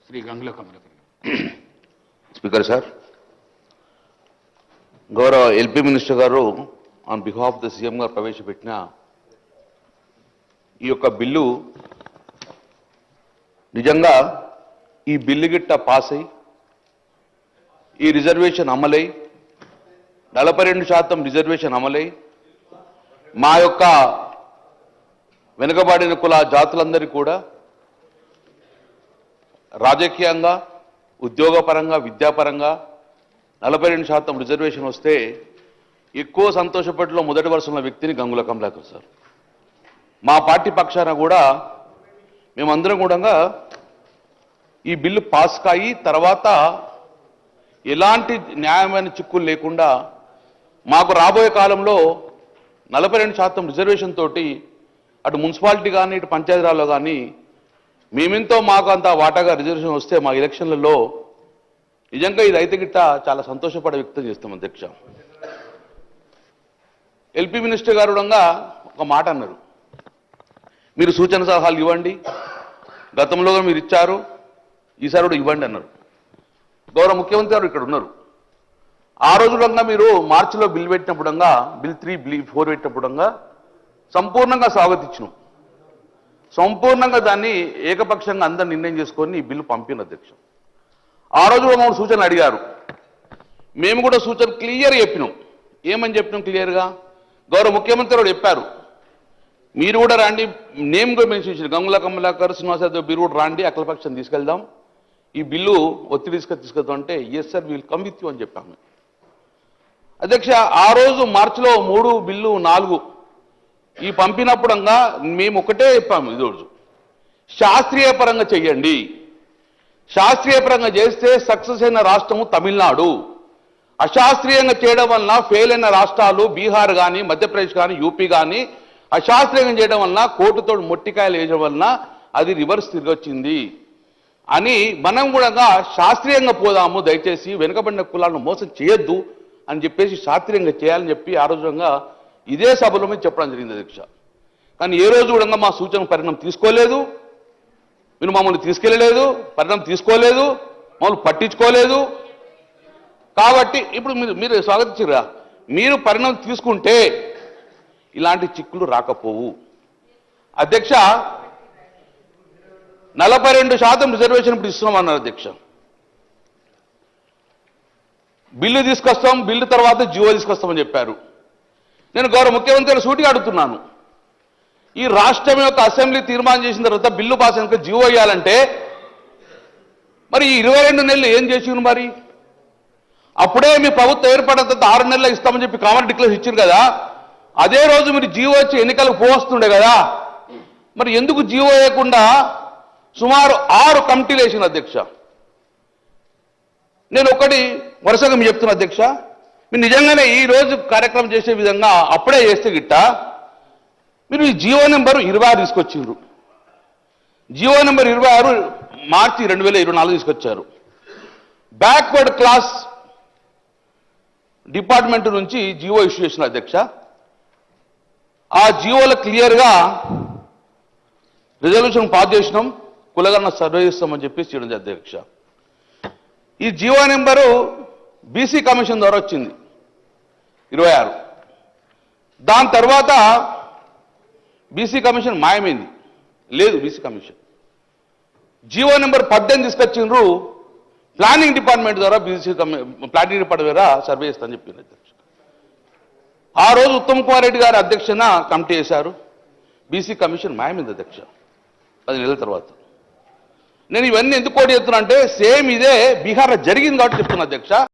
Shri Gangula Kamalakar. Speaker sir, గౌరవ LP minister గారు on behalf the CM గారు ప్రవేశపెట్టిన ఈ యొక్క బిల్లు నిజంగా ఈ బిల్లు గిట్ట పాస్ అయ్యి ఈ రిజర్వేషన్ అమలై 42% రిజర్వేషన్ అమలై మా యొక్క వెనుకబడిన కుల జాతులందరికీ కూడా రాజకీయంగా, ఉద్యోగపరంగా, విద్యాపరంగా 42% రిజర్వేషన్ వస్తే ఎక్కువ సంతోషపడిలో మొదటి వరుసలో వ్యక్తిని గంగుల కమలాకర్ సార్. మా పార్టీ పక్షాన కూడా మేమందరం కూడా ఈ బిల్లు పాస్ కాయి తర్వాత ఎలాంటి న్యాయమైన చిక్కులు లేకుండా మాకు రాబోయే కాలంలో 42% రిజర్వేషన్ తోటి అటు మున్సిపాలిటీ కానీ ఇటు పంచాయతీరాల్లో కానీ మేమెంతో మాకు అంత వాటాగా రిజర్వేషన్ వస్తే మా ఎలక్షన్లలో నిజంగా ఇది అయితే గిట్ట చాలా సంతోషపడే వ్యక్తం చేస్తాం అధ్యక్ష. ఎల్పీ మినిస్టర్ గారు కూడా ఒక మాట అన్నారు, మీరు సూచన సలహాలు ఇవ్వండి, గతంలో మీరు ఇచ్చారు, ఈసారి కూడా ఇవ్వండి అన్నారు. గౌరవ ముఖ్యమంత్రి గారు ఇక్కడ ఉన్నారు. ఆ రోజులంగా మీరు మార్చిలో బిల్ పెట్టినప్పుడంగా బిల్ 3, బిల్ 4 పెట్టినప్పుడంగా సంపూర్ణంగా స్వాగతించినాం. సంపూర్ణంగా దాన్ని ఏకపక్షంగా అందరు నిర్ణయం చేసుకొని ఈ బిల్లు పంపిన అధ్యక్ష. ఆ రోజు కూడా మమ్మల్ని సూచనలు అడిగారు, మేము కూడా సూచన క్లియర్ చెప్పినాం. ఏమని చెప్పినాం క్లియర్గా? గౌరవ ముఖ్యమంత్రి కూడా చెప్పారు, మీరు కూడా రండి, నేమ్ కూడా మెన్షన్ చేశారు, గంగుల కమలాకర్, శ్రీనివాస్ యాదవ్ మీరు కూడా రండి, అఖిలపక్షం తీసుకెళ్దాం, ఈ బిల్లు ఒత్తిడి తీసుకెళ్తాం అంటే yes sir will come with you అని చెప్పాము అధ్యక్ష. ఆ రోజు మార్చిలో 3 బిల్లు 4 ఈ పంపినప్పుడంగా మేము ఒకటే చెప్పాము, ఈరోజు శాస్త్రీయ పరంగా చెయ్యండి, శాస్త్రీయ పరంగా చేస్తే సక్సెస్ అయిన రాష్ట్రము తమిళనాడు, అశాస్త్రీయంగా చేయడం వలన ఫెయిల్ అయిన రాష్ట్రాలు బీహార్ కానీ, మధ్యప్రదేశ్ కానీ, యూపీ కానీ అశాస్త్రీయంగా చేయడం వలన కోర్టుతో మొట్టికాయలు వేయడం వలన అది రివర్స్ తిరిగి వచ్చింది అని మనం కూడా శాస్త్రీయంగా పోదాము, దయచేసి వెనుకబడిన కులాలను మోసం చేయొద్దు అని చెప్పేసి శాస్త్రీయంగా చేయాలని చెప్పి ఆ రోజుగా ఇదే సభలో మీద చెప్పడం జరిగింది అధ్యక్ష. కానీ ఏ రోజు కూడా మా సూచన పరిణామం తీసుకోలేదు, మీరు మమ్మల్ని తీసుకెళ్ళలేదు, పరిణామం తీసుకోలేదు, మమ్మల్ని పట్టించుకోలేదు. కాబట్టి ఇప్పుడు మీరు స్వాగతించరా, మీరు పరిణామం తీసుకుంటే ఇలాంటి చిక్కులు రాకపోవు అధ్యక్ష. 42% రిజర్వేషన్ ఇప్పుడు ఇస్తున్నామన్నారు అధ్యక్ష. బిల్లు తీసుకొస్తాం, బిల్లు తర్వాత జీవో తీసుకొస్తామని చెప్పారు. నేను గౌరవ ముఖ్యమంత్రి సూటిగా అడుగుతున్నాను, ఈ రాష్ట్రం యొక్క అసెంబ్లీ తీర్మానం చేసిన తర్వాత బిల్లు పాస్ అయినాక జీవో ఇవ్వాలంటే మరి ఈ 22 నెలలు ఏం చేసిండు? మరి అప్పుడే మీ ప్రభుత్వం ఏర్పడిన తర్వాత 6 నెలలు ఇస్తామని చెప్పి కామన్ డిక్లరేషన్ ఇచ్చారు కదా, అదే రోజు మీరు జీవో వచ్చి ఎన్నికలకు పోవస్తుండే కదా, మరి ఎందుకు జీవో వేయకుండా సుమారు 6 కమిటీలు వేసిన అధ్యక్ష. నేను ఒకటి వరుసగా మీరు చెప్తున్నా అధ్యక్ష, మీరు నిజంగానే ఈ రోజు కార్యక్రమం చేసే విధంగా అప్పుడే చేస్తే గిట్ట మీరు ఈ జీవో నెంబర్ 26 తీసుకొచ్చిండ్రు. జీవో నెంబర్ 26 మార్చి 2024 తీసుకొచ్చారు. బ్యాక్వర్డ్ క్లాస్ డిపార్ట్మెంట్ నుంచి జీవో ఇష్యూ చేసిన అధ్యక్ష. ఆ జీవోలో క్లియర్గా రిజల్యూషన్ పాస్ చేసినాం, కులగన్న సర్వే చేస్తామని చెప్పేసి చేయడం అధ్యక్ష. ఈ జీవో నెంబరు బీసీ కమిషన్ ద్వారా వచ్చింది 26. దాని తర్వాత బీసీ కమిషన్ మాయమైంది, లేదు బీసీ కమిషన్. జీవో నెంబర్ 18 తీసుకొచ్చిండ్రు, ప్లానింగ్ డిపార్ట్మెంట్ ద్వారా ప్లానింగ్ డిపార్ట్మెంట్ ద్వారా సర్వే చేస్తామని చెప్పింది అధ్యక్ష. ఆ రోజు ఉత్తమ్ కుమార్ రెడ్డి గారి అధ్యక్షన కమిటీ చేశారు, బీసీ కమిషన్ మాయమైంది అధ్యక్ష 10 నెలల తర్వాత. నేను ఇవన్నీ ఎందుకు కోటి చెప్తున్నా అంటే సేమ్ ఇదే బీహార్లో జరిగింది కాబట్టి చెప్తున్నా అధ్యక్ష.